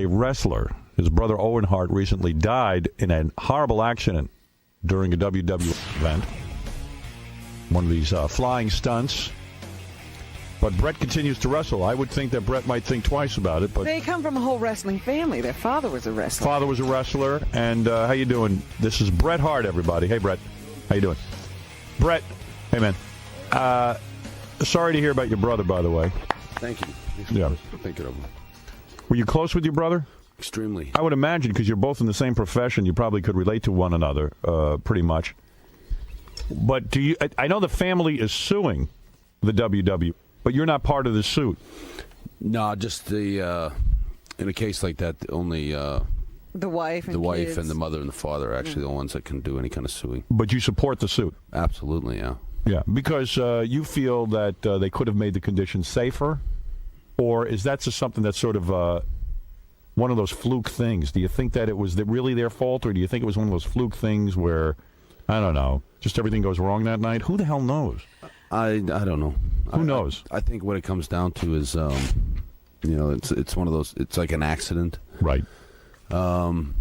A wrestler, his brother Owen Hart, recently died in a horrible accident during a WWE event. One of these flying stunts. But Bret continues to wrestle. I would think that Bret might think twice about it. But they come from a whole wrestling family. Their father was a wrestler. Father was a wrestler. And how you doing? This is Bret Hart, everybody. Hey, Bret. How you doing? Bret. Hey, man. Sorry to hear about your brother, by the way. Thank you. Yeah. Thinking of him. Were you close with your brother? Extremely. I would imagine, because you're both in the same profession, you probably could relate to one another pretty much. But do you? I know the family is suing the WWE, but you're not part of the suit. No, just the in a case like that, only the wife and kids. and the mother and the father are actually the ones that can do any kind of suing. But you support the suit? Absolutely, yeah. Yeah, because you feel that they could have made the conditions safer, or is that just something that's sort of one of those fluke things? Do you think that it was really their fault, or do you think it was one of those fluke things where, I don't know, just everything goes wrong that night? Who the hell knows? I don't know. Who knows? I think what it comes down to is, it's one of those. It's like an accident, right? Hard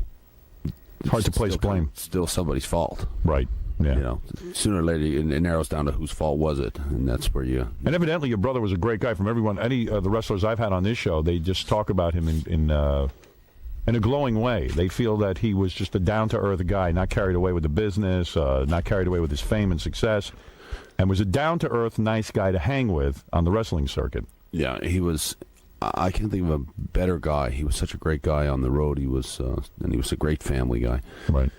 to place blame. Still somebody's fault, right? Yeah. Sooner or later it narrows down to whose fault was it, and that's where you. And evidently, your brother was a great guy. From everyone, any of the wrestlers I've had on this show, they just talk about him in a glowing way. They feel that he was just a down-to-earth guy, not carried away with the business, not carried away with his fame and success, and was a down-to-earth, nice guy to hang with on the wrestling circuit. Yeah, he was. I can't think of a better guy. He was such a great guy on the road. He was, and he was a great family guy. Right.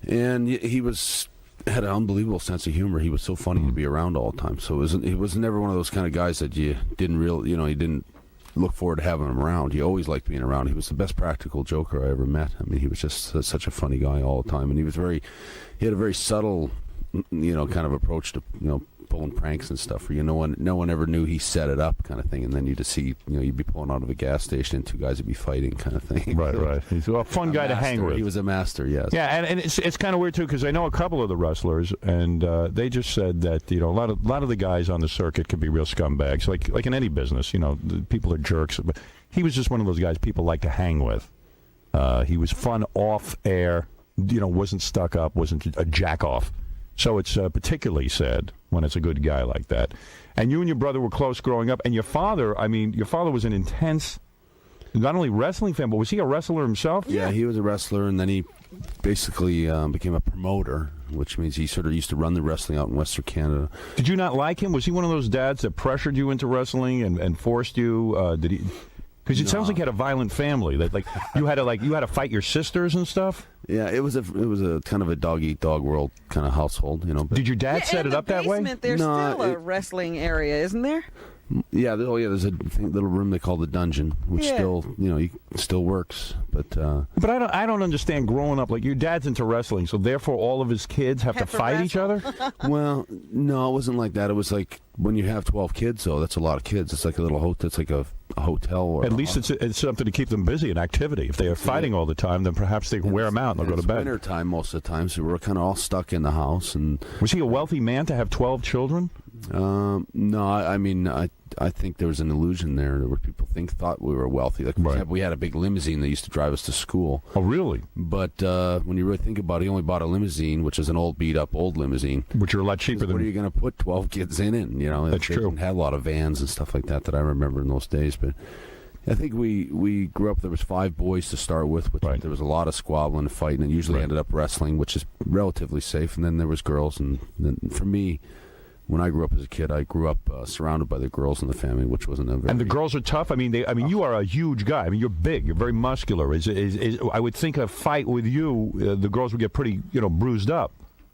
And he had an unbelievable sense of humor. He was so funny to be around all the time. So he was never one of those kind of guys that you didn't you didn't look forward to having him around. You always liked being around. He was the best practical joker I ever met. I mean, he was just such a funny guy all the time, and he had a very subtle, kind of approach to pulling pranks and stuff. Where no one ever knew he set it up, kind of thing. And then you just see, you'd be pulling out of a gas station and two guys would be fighting, kind of thing. Right. He's a fun guy to hang with. He was a master, yes. Yeah, and it's kind of weird too, because I know a couple of the wrestlers, and they just said that a lot of the guys on the circuit can be real scumbags, like in any business. The people are jerks, but he was just one of those guys people like to hang with. He was fun off air, wasn't stuck up, wasn't a jack off. So it's particularly sad when it's a good guy like that. And you and your brother were close growing up. And your father was an intense, not only wrestling fan, but was he a wrestler himself? Yeah, he was a wrestler, and then he basically became a promoter, which means he sort of used to run the wrestling out in Western Canada. Did you not like him? Was he one of those dads that pressured you into wrestling and forced you? Did he? Because it sounds like you had a violent family. That you had to fight your sisters and stuff. Yeah, it was a kind of a dog-eat-dog world kind of household, But did your dad set it up that way? There's still a wrestling area, isn't there? Yeah, there's a little room they call the dungeon, which still works. But I don't understand growing up. Like, your dad's into wrestling, so therefore all of his kids have to fight each other? Well, no, it wasn't like that. It was like when you have 12 kids, though, that's a lot of kids. It's like a little hotel. It's like a hotel. Or at least it's something to keep them busy and activity. If they are fighting all the time, then perhaps they can wear them out and they'll go to bed. It's winter time most of the time, so we're kind of all stuck in the house. And was he a wealthy man to have 12 children? No, I mean, I think there was an illusion there where people thought we were wealthy. Like, for example, we had a big limousine that used to drive us to school. Oh, really? But when you really think about it, he only bought a limousine, which is an old, beat-up old limousine. Which are a lot cheaper than... What are you going to put 12 kids in it? That's true. They didn't have a lot of vans and stuff like that I remember in those days. But I think we grew up, there was 5 boys to start with. There was a lot of squabbling and fighting, and usually ended up wrestling, which is relatively safe. And then there was girls. And then for me... When I grew up as a kid, I grew up surrounded by the girls in the family, which wasn't a very... And the girls are tough? I mean, you are a huge guy. I mean, you're big. You're very muscular. I would think a fight with you, the girls would get pretty, bruised up.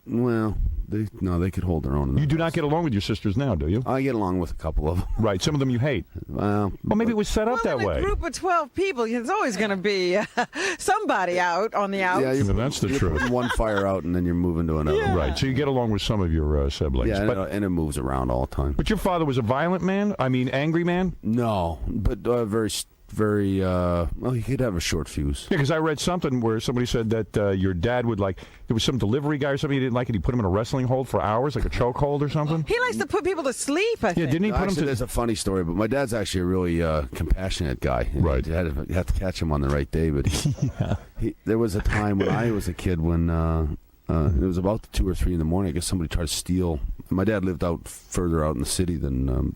Well, they could hold their own. You do not get along with your sisters now, do you? I get along with a couple of them. Right. Some of them you hate. Well, maybe it was set up that way. In a group of 12 people, there's always going to be somebody out on the outs. Yeah, that's the truth. Putting one fire out, and then you're moving to another. Yeah. Right. So you get along with some of your siblings. Yeah, and it moves around all the time. But your father was a violent man? I mean, angry man? No, but very very well, he could have a short fuse. Yeah, because I read something where somebody said that your dad would there was some delivery guy or something he didn't like, and he put him in a wrestling hold for hours, like a choke hold or something. He likes to put people to sleep, I think. Yeah, didn't he put him to... There's a funny story, but my dad's actually a really compassionate guy. Right. You had to catch him on the right day, but there was a time when I was a kid when it was about 2 or 3 in the morning. I guess somebody tried to steal. My dad lived further out in the city than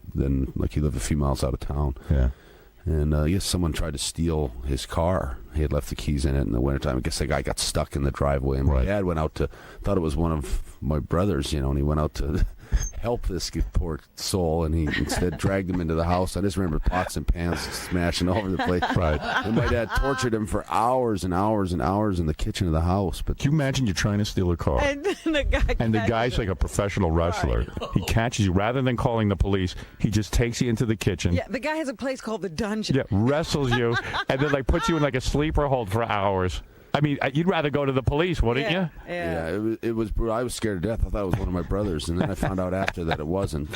like he lived a few miles out of town. Yeah. And I guess someone tried to steal his car. He had left the keys in it in the wintertime. I guess the guy got stuck in the driveway. And my dad went out thought it was one of my brothers, and he went out to help this poor soul, and he instead dragged him into the house. I just remember pots and pans smashing all over the place. Right. And my dad tortured him for hours and hours and hours in the kitchen of the house. But can you imagine you're trying to steal a car? And the guy's like a professional wrestler. He catches you. Rather than calling the police, he just takes you into the kitchen. Yeah, the guy has a place called the Dungeon. Yeah, wrestles you, and then puts you in a sleeper hold for hours. I mean, you'd rather go to the police, wouldn't you? Yeah, it was brutal. I was scared to death. I thought it was one of my brothers, and then I found out after that it wasn't.